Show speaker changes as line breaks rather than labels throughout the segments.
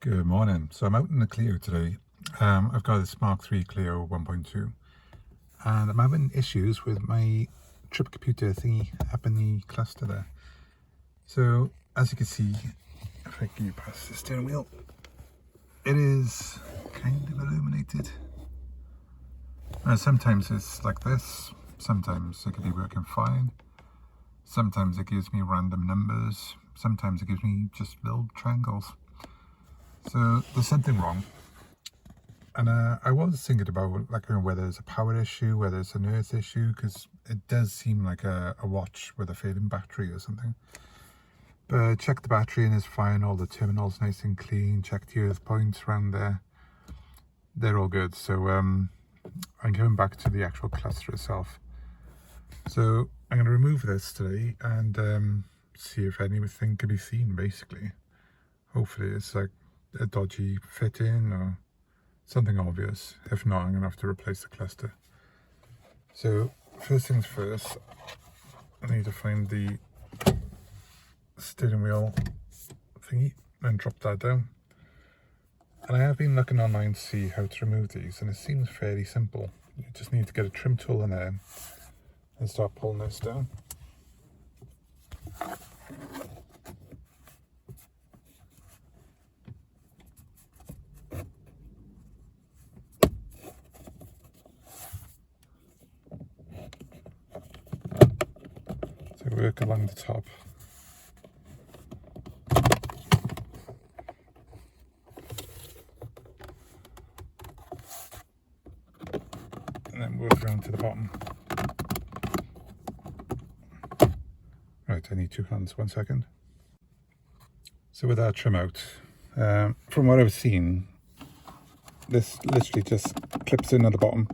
Good morning. So I'm out in the Clio today. I've got this Mk3 Clio 1.2 and I'm having issues with my trip computer thingy up in the cluster there. So as you can see, if I can pass the steering wheel, it is kind of illuminated. Sometimes it's like this, sometimes it can be working fine, sometimes it gives me random numbers, sometimes it gives me just little triangles. So there's something wrong, and I was thinking about whether it's a power issue, whether it's an earth issue, because it does seem like a watch with a failing battery or something. But check the battery and it's fine, all the terminals nice and clean, check the earth points around there, they're all good. So I'm going back to the actual cluster itself. So I'm going to remove this today and see if anything can be seen, basically. Hopefully it's like a dodgy fit-in or something obvious. If not, I'm going to have to replace the cluster. So first things first, I need to find the steering wheel thingy and drop that down. And I have been looking online to see how to remove these, and it seems fairly simple. You just need to get a trim tool in there and start pulling this down. So work along the top. And then work around to the bottom. Right, I need two hands, 1 second. So with that trim out, from what I've seen, this literally just clips in at the bottom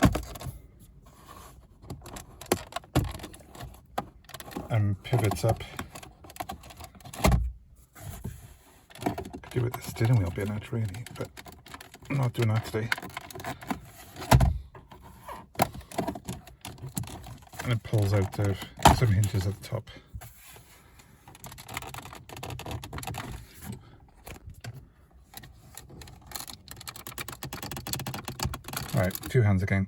and pivots up. Could do with the steering wheel being out really, but I'm not doing that today. And it pulls out of some hinges at the top. Right, two hands again.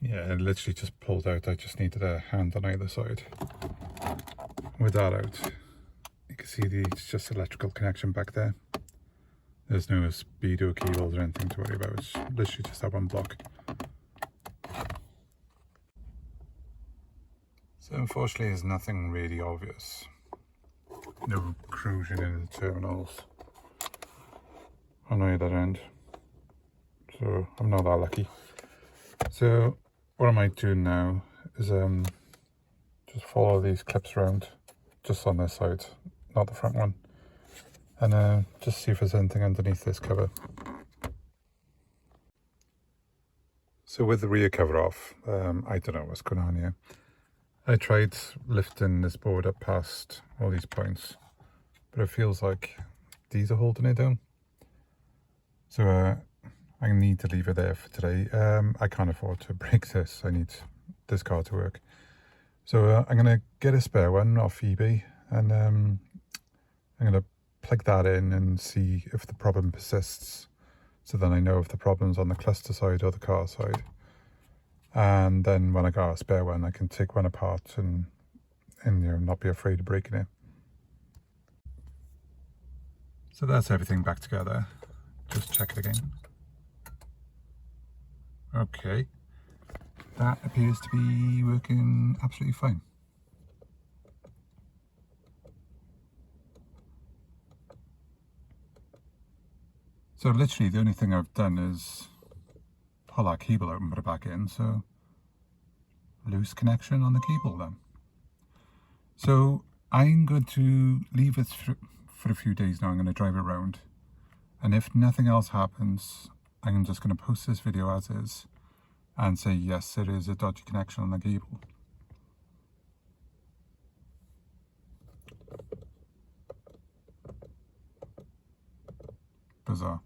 Yeah, it literally just pulled out. I just needed a hand on either side. With that out, you can see it's just electrical connection back there. There's no speedo cables or anything to worry about. It's literally just that one block. So unfortunately there's nothing really obvious. No corrosion in the terminals on either end. So I'm not that lucky. So what I might do now is just follow these clips around, just on this side, not the front one, and just see if there's anything underneath this cover. So with the rear cover off, I don't know what's going on here. I tried lifting this board up past all these points, but it feels like these are holding it down. So I need to leave it there for today. I can't afford to break this. I need this car to work. So I'm going to get a spare one off eBay, and I'm going to plug that in and see if the problem persists. So then I know if the problem's on the cluster side or the car side. And then when I got a spare one, I can take one apart and not be afraid of breaking it. So that's everything back together. Just check it again. Okay, that appears to be working absolutely fine. So literally the only thing I've done is pull that cable out and put it back in, so loose connection on the cable then. So I'm going to leave it for a few days now. I'm going to drive it around, and if nothing else happens, I'm just going to post this video as is and say yes, it is a dodgy connection on the cable. Bizarre.